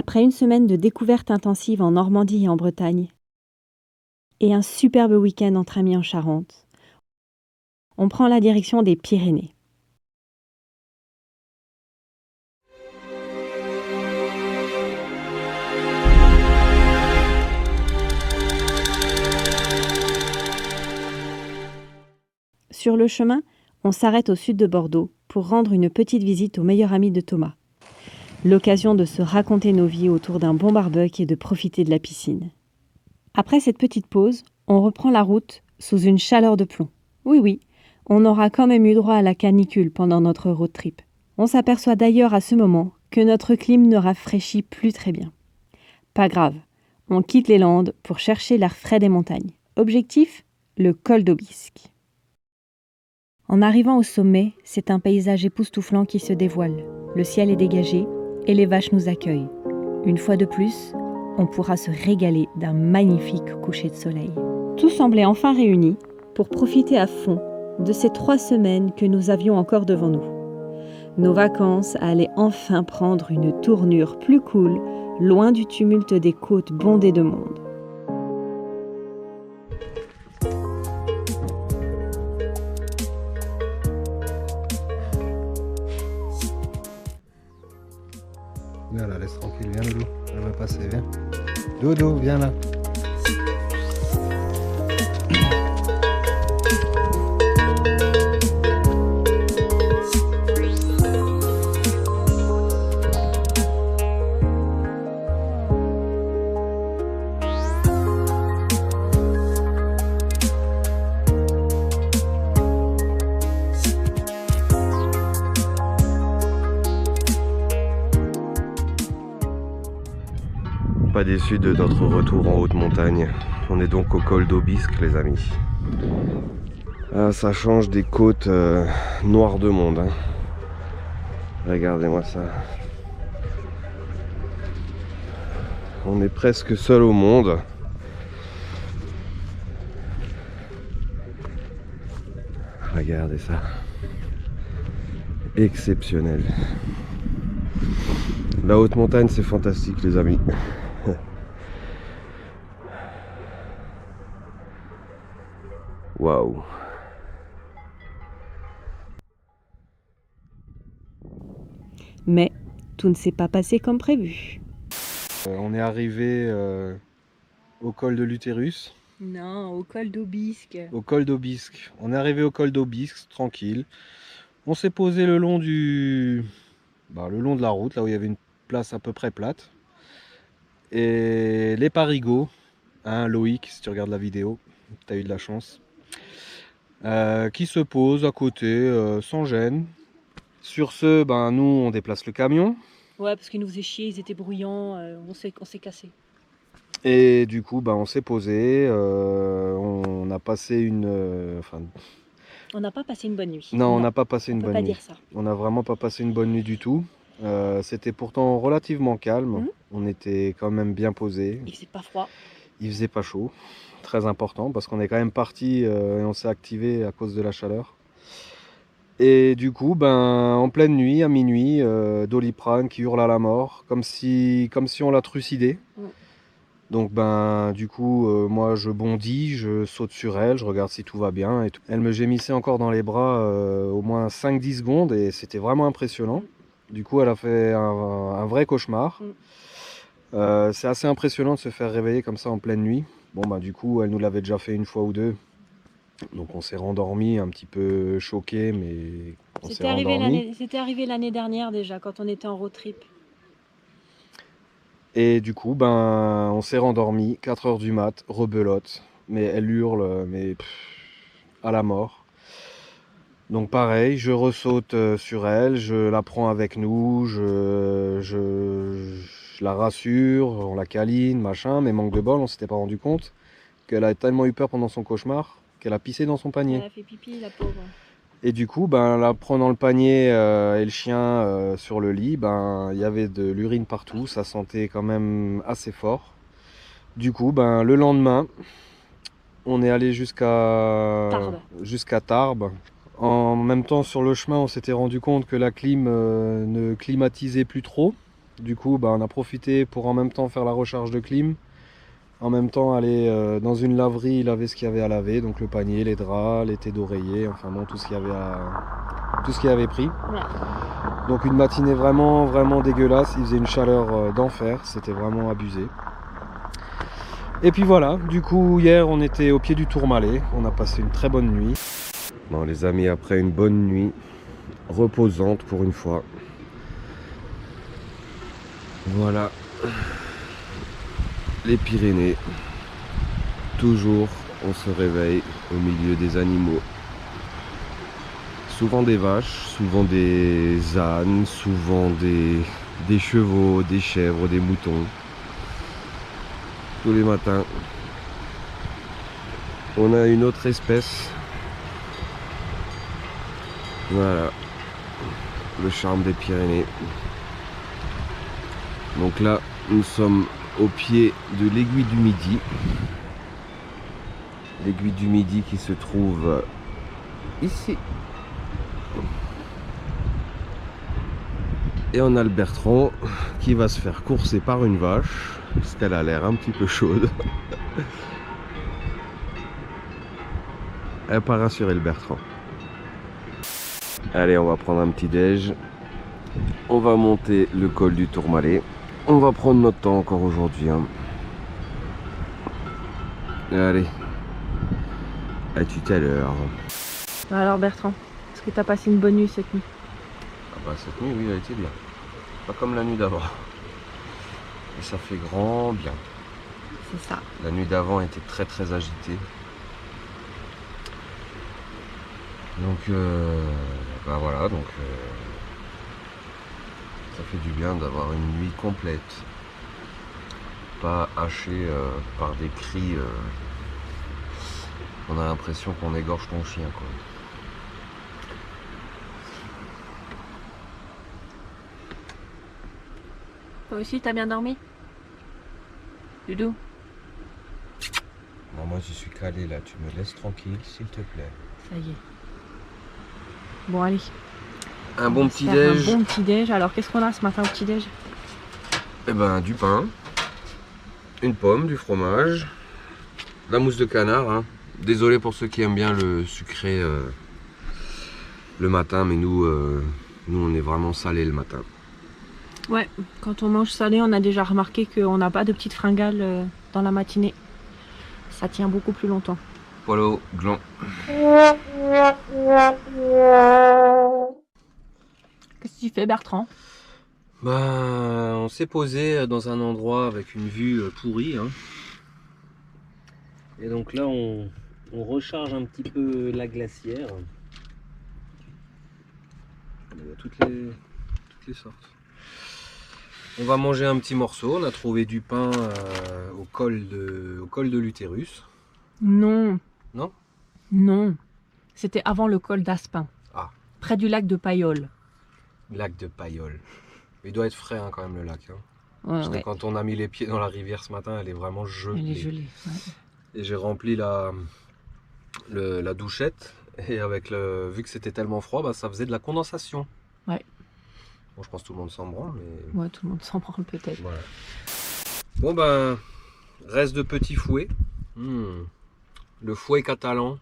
Après une semaine de découvertes intensives en Normandie et en Bretagne, et un superbe week-end entre amis en Charente, on prend la direction des Pyrénées. Sur le chemin, on s'arrête au sud de Bordeaux pour rendre une petite visite au meilleur ami de Thomas. L'occasion de se raconter nos vies autour d'un bon barbecue et de profiter de la piscine. Après cette petite pause, on reprend la route sous une chaleur de plomb. Oui, on aura quand même eu droit à la canicule pendant notre road trip. On s'aperçoit d'ailleurs à ce moment que notre clim ne rafraîchit plus très bien. Pas grave, on quitte les Landes pour chercher l'air frais des montagnes. Objectif, le col d'Aubisque. En arrivant au sommet, c'est un paysage époustouflant qui se dévoile. Le ciel est dégagé et les vaches nous accueillent. Une fois de plus, on pourra se régaler d'un magnifique coucher de soleil. Tout semblait enfin réuni pour profiter à fond de ces 3 semaines que nous avions encore devant nous. Nos vacances allaient enfin prendre une tournure plus cool, loin du tumulte des côtes bondées de monde. Viens là, laisse tranquille, viens Doudou, elle va passer, viens. Doudou, viens là. Pas déçu de notre retour en haute montagne. On est donc au col d'Aubisque, les amis. Ah, ça change des côtes noires de monde. Hein. Regardez-moi ça. On est presque seul au monde. Regardez ça. Exceptionnel. La haute montagne, c'est fantastique, les amis. Waouh. Mais tout ne s'est pas passé comme prévu. On est arrivé au col de l'Utérus. Non, au col d'Aubisque. Au col d'Aubisque. On est arrivé au col d'Aubisque, tranquille. On s'est posé le long le long de la route, là où il y avait une place à peu près plate. Et les parigots, hein, Loïc, si tu regardes la vidéo, tu as eu de la chance, qui se posent à côté sans gêne. Sur ce, nous, on déplace le camion. Ouais, parce qu'ils nous faisaient chier, ils étaient bruyants, on s'est cassé. Et du coup, on s'est posé, on a passé On n'a pas passé une bonne nuit. Non, on n'a pas passé une bonne nuit. On peut pas dire ça. On n'a vraiment pas passé une bonne nuit du tout. C'était pourtant relativement calme. On était quand même bien posé. Il faisait pas froid. Il faisait pas chaud. Très important parce qu'on est quand même parti et on s'est activé à cause de la chaleur. Et du coup, en pleine nuit, à minuit, Doliprane qui hurle à la mort, comme si on l'a trucidé. Donc du coup, moi je bondis, je saute sur elle, je regarde si tout va bien. Et tout. Elle me gémissait encore dans les bras au moins 5-10 secondes et c'était vraiment impressionnant. Du coup, elle a fait un vrai cauchemar. C'est assez impressionnant de se faire réveiller comme ça en pleine nuit. Du coup, elle nous l'avait déjà fait une fois ou deux. Donc on s'est rendormi un petit peu choqué, mais on s'est rendormi. C'était arrivé l'année dernière déjà, quand on était en road trip. Et du coup, on s'est rendormi, 4h du mat, rebelote. Mais elle hurle, à la mort. Donc pareil, je ressaute sur elle, je la prends avec nous, je la rassure, on la câline, machin. Mais manque de bol, on s'était pas rendu compte qu'elle a tellement eu peur pendant son cauchemar qu'elle a pissé dans son panier. Elle a fait pipi, la pauvre. Et du coup, la prenant le panier et le chien sur le lit, il y avait de l'urine partout, ça sentait quand même assez fort. Du coup, le lendemain, on est allé jusqu'à Tarbes. En même temps, sur le chemin, on s'était rendu compte que la clim ne climatisait plus trop. Du coup, on a profité pour en même temps faire la recharge de clim, en même temps aller dans une laverie laver ce qu'il y avait à laver, donc le panier, les draps, les têtes d'oreiller, enfin bon, tout ce qu'il y avait pris. Ouais. Donc une matinée vraiment vraiment dégueulasse, il faisait une chaleur d'enfer, c'était vraiment abusé. Et puis voilà, du coup hier on était au pied du Tourmalet, on a passé une très bonne nuit. Bon les amis, après une bonne nuit, reposante pour une fois. Voilà, les Pyrénées, toujours on se réveille au milieu des animaux. Souvent des vaches, souvent des ânes, souvent des chevaux, des chèvres, des moutons. Tous les matins, on a une autre espèce. Voilà, le charme des Pyrénées. Donc là, nous sommes au pied de l'aiguille du Midi. L'aiguille du Midi qui se trouve ici. Et on a le Bertrand qui va se faire courser par une vache, parce qu'elle a l'air un petit peu chaude. Elle part rassurer le Bertrand. Allez, on va prendre un petit déj. On va monter le col du Tourmalet. On va prendre notre temps encore aujourd'hui. Hein. Allez, à tout à l'heure. Alors Bertrand, est-ce que tu as passé une bonne nuit cette nuit? Ah bah cette nuit, oui, elle était bien. Pas comme la nuit d'avant. Et ça fait grand bien. C'est ça. La nuit d'avant était très très agitée. Donc voilà, donc ça fait du bien d'avoir une nuit complète. Pas hachée par des cris. On a l'impression qu'on égorge ton chien quoi. Toi aussi, t'as bien dormi? Doudou? Non, moi je suis calé là, tu me laisses tranquille s'il te plaît. Ça y est. Bon allez. Un bon petit Faire déj. un bon petit déj. Alors qu'est-ce qu'on a ce matin au petit déj? Eh ben du pain, une pomme, du fromage, la mousse de canard. Hein. Désolé pour ceux qui aiment bien le sucré le matin, mais nous on est vraiment salé le matin. Ouais, quand on mange salé, on a déjà remarqué qu'on n'a pas de petites fringales dans la matinée. Ça tient beaucoup plus longtemps. Polo, gland. Qu'est-ce que tu fais Bertrand? On s'est posé dans un endroit avec une vue pourrie. Hein. Et donc là on recharge un petit peu la glacière. Il y a toutes les sortes. On va manger un petit morceau. On a trouvé du pain au col de l'utérus. Non. Non? Non. C'était avant le col d'Aspin. Ah. Près du lac de Paillol. Lac de Paillol. Il doit être frais hein, quand même le lac. Hein. Ouais, Parce que quand on a mis les pieds dans la rivière ce matin, elle est vraiment gelée. Elle est gelée. Ouais. Et j'ai rempli la douchette. Et vu que c'était tellement froid, ça faisait de la condensation. Ouais. Bon, je pense que tout le monde s'en branle, mais... Ouais, tout le monde s'en branle peut-être. Voilà. Bon reste de petits fouets. Le fouet catalan,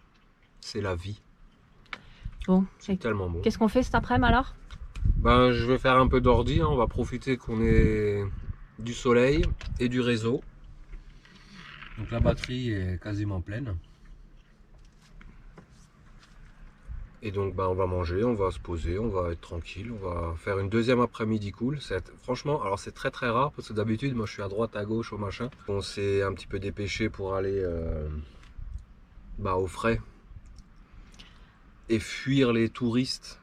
c'est la vie. Bon, c'est tellement bon. Qu'est-ce qu'on fait cet après-midi alors? Je vais faire un peu d'ordi, hein. On va profiter qu'on ait du soleil et du réseau. Donc la batterie est quasiment pleine. Et donc on va manger, on va se poser, on va être tranquille, on va faire une deuxième après-midi cool. Franchement, alors c'est très très rare parce que d'habitude moi je suis à droite, à gauche, au machin. On s'est un petit peu dépêché pour aller au frais et fuir les touristes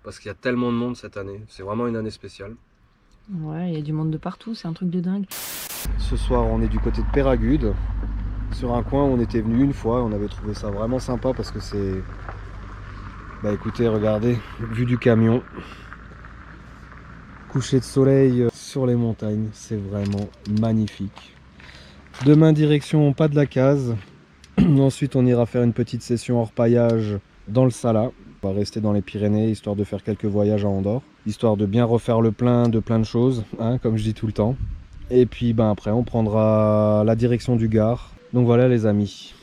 parce qu'il y a tellement de monde cette année. C'est vraiment une année spéciale. Ouais, il y a du monde de partout, c'est un truc de dingue. Ce soir on est du côté de Péragude, sur un coin où on était venu une fois, on avait trouvé ça vraiment sympa parce que c'est... écoutez, regardez, vue du camion, coucher de soleil sur les montagnes, c'est vraiment magnifique. Demain direction Pas de la Case, ensuite on ira faire une petite session hors paillage dans le Salat, On va rester dans les Pyrénées, histoire de faire quelques voyages à Andorre, histoire de bien refaire le plein de choses, hein, comme je dis tout le temps. Et puis après, on prendra la direction du Gard. Donc voilà les amis,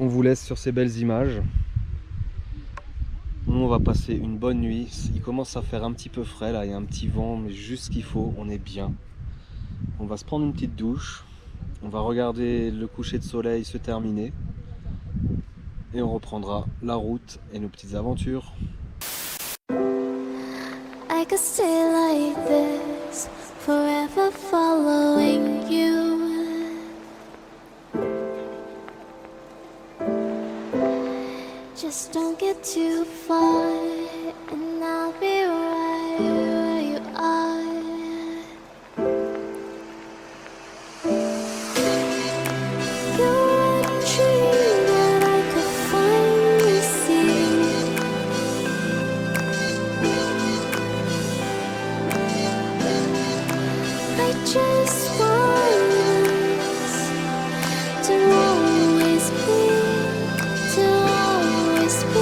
on vous laisse sur ces belles images. Nous on va passer une bonne nuit. Il commence à faire un petit peu frais là, il y a un petit vent, mais juste ce qu'il faut, on est bien. On va se prendre une petite douche, on va regarder le coucher de soleil se terminer et on reprendra la route et nos petites aventures. I could stay like this, forever following you. Just don't get too far, and I'll be right where you are. You're a dream that I could finally see. I just want us to always be, to always be.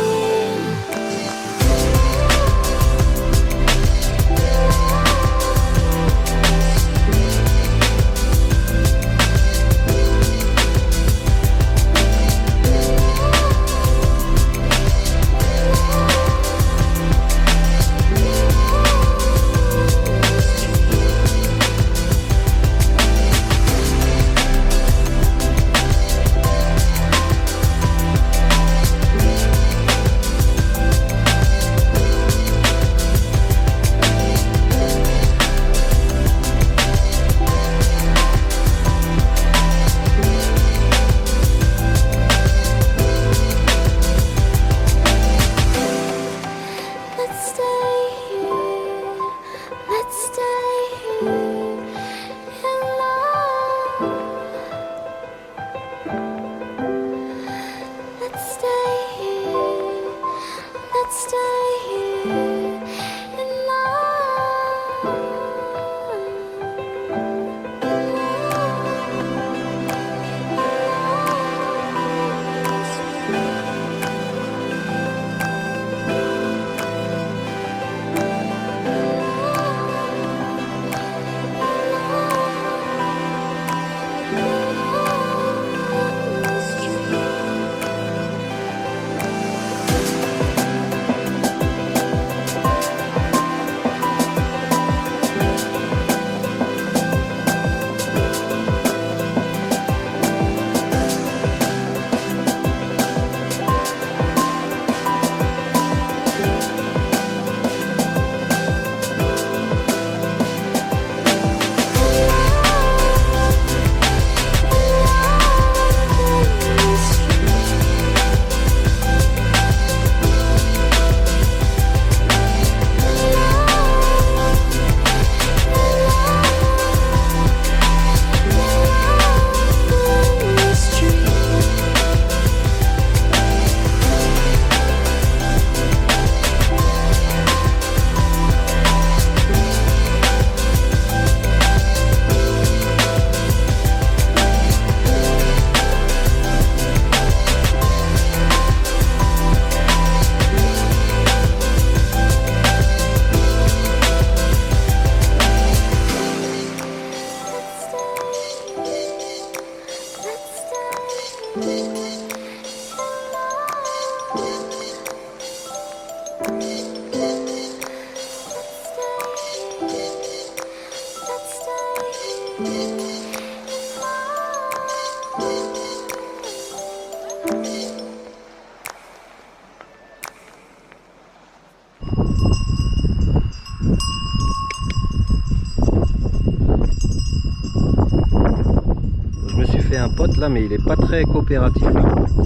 Je me suis fait un pote là, mais il est pas très coopératif là.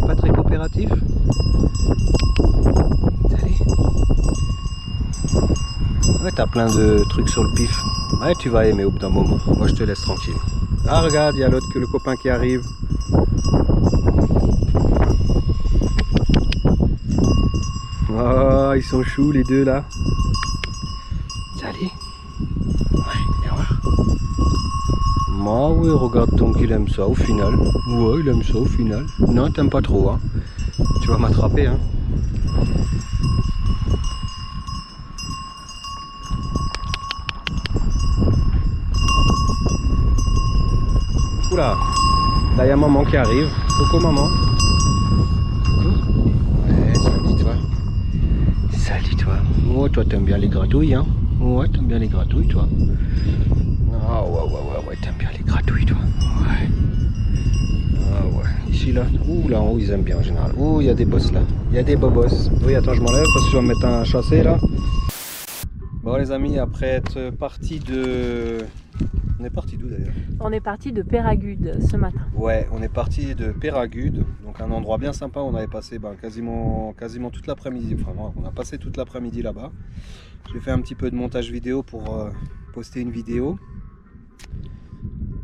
Pas très coopératif. Allez. Ouais, t'as plein de trucs sur le pif. Ouais, tu vas aimer au bout d'un moment. Moi, je te laisse tranquille. Ah, regarde, il y a l'autre, le copain qui arrive. Oh, ils sont choux les deux là. Allez. Ouais, viens voir. Ah oui, regarde donc, il aime ça au final. Ouais, il aime ça au final. Non, t'aimes pas trop, hein. Tu vas m'attraper, hein. Oula, là il y a maman qui arrive. Coucou maman. Coucou. Ouais, salut toi. Salut toi. Oh, toi t'aimes bien les gratouilles, hein? Ouais, t'aimes bien les gratouilles, toi. Ah ouais, t'aimes bien les gratouilles, toi. Ouais. Ah ouais, ici là. Ouh, là en haut, ils aiment bien en général. Ouh, il y a des bosses là. Il y a des bobos. Oui, attends, je m'enlève parce que je vais me mettre un chassé là. Bon les amis, après être parti de... On est parti d'où d'ailleurs? On est parti de Péragude ce matin. Ouais, on est parti de Péragude, donc un endroit bien sympa. On avait passé quasiment toute l'après-midi. Enfin non, on a passé toute l'après-midi là-bas. J'ai fait un petit peu de montage vidéo pour poster une vidéo.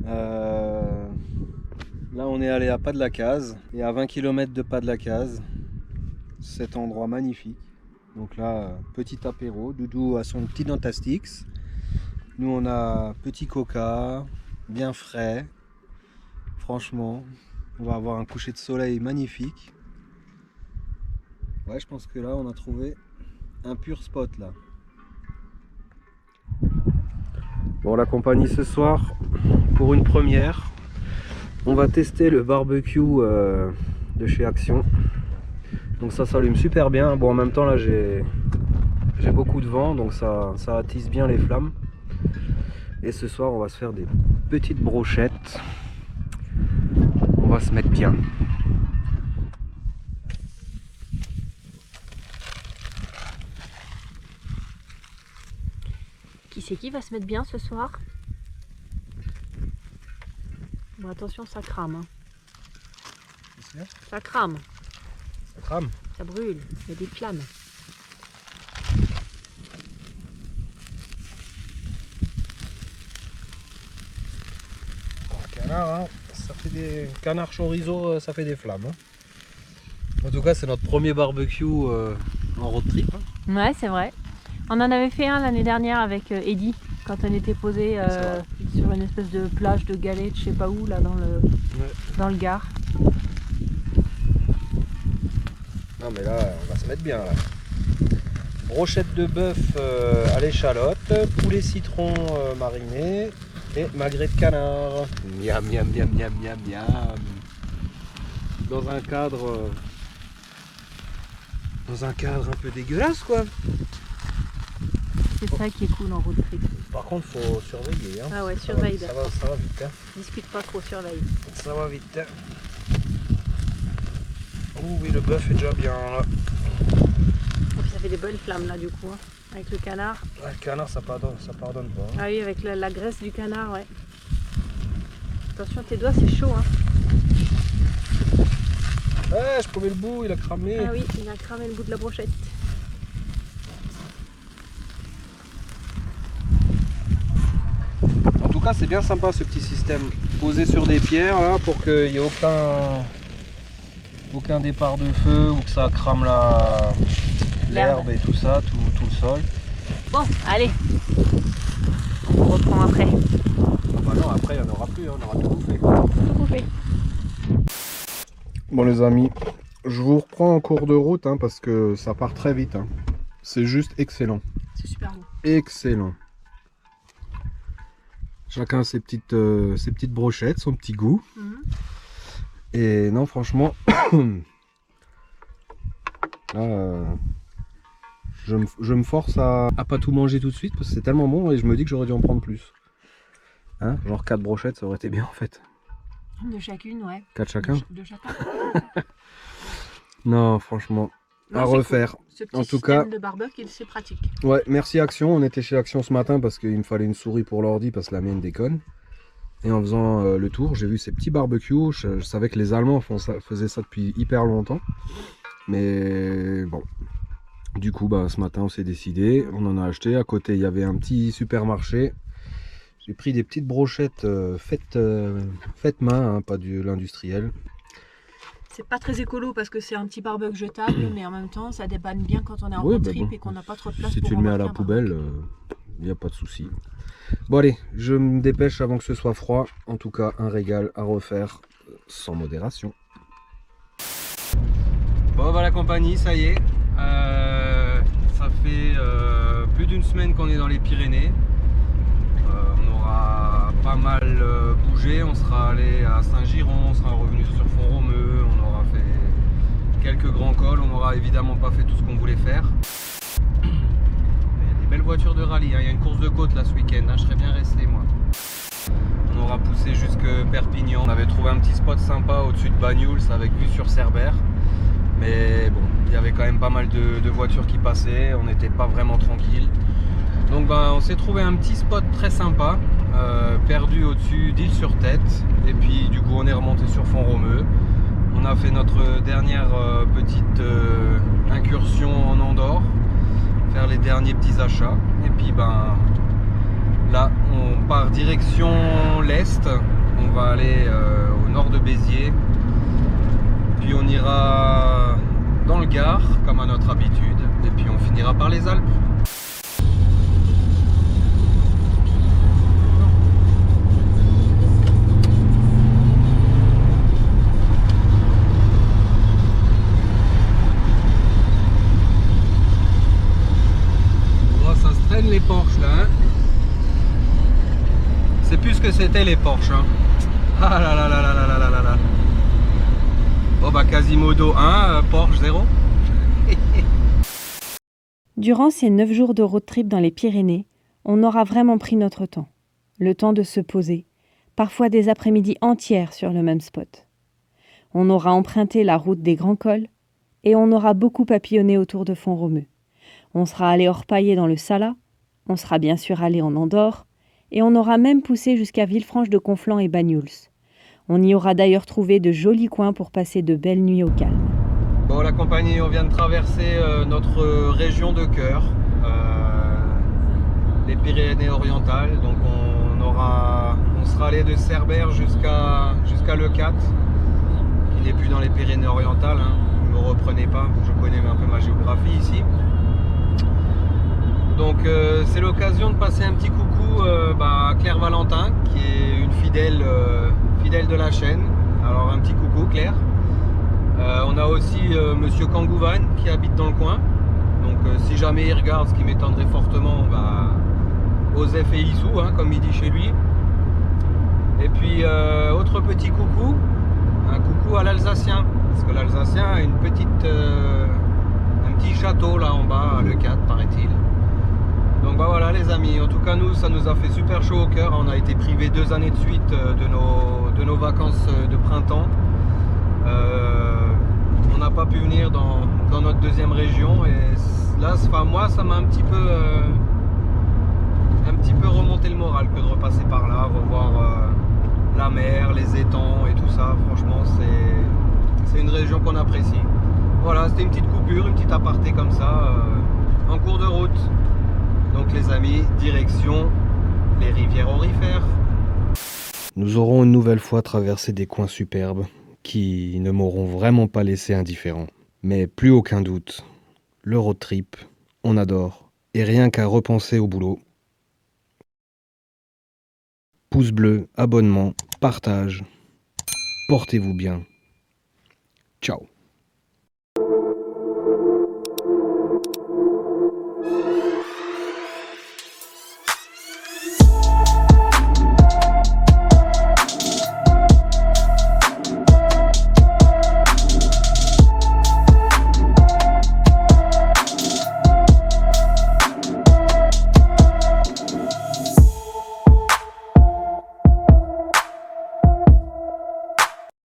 Là on est allé à Pas de la Case et à 20 km de Pas de la Case. Cet endroit magnifique. Donc là, petit apéro, Doudou a son petit Dentastix. Nous on a petit coca, bien frais. Franchement, on va avoir un coucher de soleil magnifique. Ouais, je pense que là on a trouvé un pur spot là. Bon, la compagnie ce soir, pour une première, on va tester le barbecue de chez Action. Donc ça s'allume super bien. Bon, en même temps là j'ai beaucoup de vent, donc ça attise bien les flammes. Et ce soir on va se faire des petites brochettes. On va se mettre bien. Qui c'est qui va se mettre bien ce soir? Bon, attention, ça crame. Hein. Ça crame. Ça crame. Ça brûle. Il y a des flammes. Canard, hein, ça fait des canards chorizo, ça fait des flammes. Hein. En tout cas, c'est notre premier barbecue en road trip. Hein. Ouais, c'est vrai. On en avait fait un l'année dernière avec Eddy, quand on était posé sur une espèce de plage de galets, je sais pas où, là dans le Gard. Non mais là, on va se mettre bien là. Brochette de bœuf à l'échalote, poulet citron mariné et magret de canard. Miam miam miam miam miam miam. Dans un cadre un peu dégueulasse quoi. C'est ça qui est cool en road trip. Par contre, faut surveiller. Hein. Ah ouais, surveille. Ça va vite. Hein. Discute pas trop, surveille. Ça va vite. Hein. Ouh oui, le bœuf est déjà bien là. Et puis ça fait des bonnes flammes là du coup, hein, avec le canard. Ouais, le canard ça pardonne pas. Hein. Ah oui, avec la graisse du canard, ouais. Attention, tes doigts, c'est chaud. Hein. Ouais, je pouvais le bout, il a cramé. Ah oui, il a cramé le bout de la brochette. En tout cas, c'est bien sympa ce petit système. Posé sur des pierres là pour qu'il n'y ait aucun départ de feu ou que ça crame l'herbe et tout ça, tout le sol. Bon, allez. On reprend après. Ah bah non, après il n'y en aura plus, hein, on aura tout bouffé. Tout coupé. Bon les amis, je vous reprends en cours de route hein, parce que ça part très vite. Hein. C'est juste excellent. C'est super bon. Excellent. Chacun ses petites brochettes, son petit goût. Et non franchement, là, je me force à pas tout manger tout de suite parce que c'est tellement bon et je me dis que j'aurais dû en prendre plus. Hein, genre 4 brochettes ça aurait été bien en fait. De chacune, ouais. 4 chacun. De chacun. Non franchement, non, à refaire. Cool. Ce petit en tout cas, de barbecue, c'est pratique. Ouais, merci Action. On était chez Action ce matin parce qu'il me fallait une souris pour l'ordi parce que la mienne déconne. Et en faisant le tour, j'ai vu ces petits barbecues. Je savais que les Allemands faisaient ça depuis hyper longtemps. Mais bon, du coup, ce matin, on s'est décidé. On en a acheté. À côté, il y avait un petit supermarché. J'ai pris des petites brochettes faites main, hein, pas de l'industriel. C'est pas très écolo parce que c'est un petit barbecue jetable, mais en même temps, ça dépanne bien quand on est en road trip et qu'on n'a pas trop de place. Si pour tu le mets à la embarquer un poubelle, il n'y a pas de souci. Bon allez, je me dépêche avant que ce soit froid. En tout cas, un régal à refaire sans modération. Bon la compagnie, ça y est. Ça fait plus d'une semaine qu'on est dans les Pyrénées. On aura pas mal bougé, on sera allé à Saint-Giron, on sera revenu sur Font-Romeu, on aura fait quelques grands cols, on n'aura évidemment pas fait tout ce qu'on voulait faire. Il y a des belles voitures de rallye, hein. Il y a une course de côte là ce week-end, hein. Je serais bien resté moi. On aura poussé jusque Perpignan, on avait trouvé un petit spot sympa au-dessus de Banyuls avec vue sur Cerbère. Mais bon, il y avait quand même pas mal de voitures qui passaient, on n'était pas vraiment tranquille. Donc on s'est trouvé un petit spot très sympa, perdu au-dessus d'Île-sur-Tête. Et puis du coup on est remonté sur Font-Romeu. On a fait notre dernière petite incursion en Andorre, faire les derniers petits achats. Et puis là on part direction l'Est, on va aller au nord de Béziers. Puis on ira dans le Gard, comme à notre habitude, et puis on finira par les Alpes. Oh, ça se traîne les Porsche là, hein. C'est plus ce que c'était les Porsche, hein. Ah là là là là là là là là. Oh Quasimodo 1, Porsche 0. Durant ces 9 jours de road trip dans les Pyrénées, on aura vraiment pris notre temps. Le temps de se poser, parfois des après-midi entières sur le même spot. On aura emprunté la route des Grands Cols et on aura beaucoup papillonné autour de Font-Romeu. On sera allé orpailler dans le Salat, on sera bien sûr allé en Andorre et on aura même poussé jusqu'à Villefranche-de-Conflans et Banyuls. On y aura d'ailleurs trouvé de jolis coins pour passer de belles nuits au calme. Bon, la compagnie, on vient de traverser notre région de cœur, les Pyrénées-Orientales. Donc on sera allé de Cerbère jusqu'à Leucate, qui n'est plus dans les Pyrénées-Orientales, hein. Ne me reprenez pas, je connais un peu ma géographie ici. Donc c'est l'occasion de passer un petit coucou à Claire Valentin, qui est une fidèle de la chaîne. Alors un petit coucou Claire. On a aussi Monsieur Kangouvan qui habite dans le coin. Donc si jamais il regarde, ce qui m'étonnerait fortement, Osef et Issou, hein, comme il dit chez lui. Et puis autre petit coucou, un coucou à l'Alsacien. Parce que l'Alsacien a un petit château là en bas à Leucate, paraît-il. Donc voilà les amis, en tout cas nous ça nous a fait super chaud au cœur. On a été privés 2 années de suite de nos vacances de printemps. On n'a pas pu venir dans notre deuxième région et là moi ça m'a un petit peu remonté le moral que de repasser par là, revoir la mer, les étangs et tout ça. Franchement c'est une région qu'on apprécie. Voilà, c'était une petite coupure, une petite aparté comme ça en cours de route. Donc les amis, direction les rivières aurifères. Nous aurons une nouvelle fois traversé des coins superbes qui ne m'auront vraiment pas laissé indifférent. Mais plus aucun doute, le road trip, on adore. Et rien qu'à repenser au boulot. Pouce bleu, abonnement, partage. Portez-vous bien. Ciao.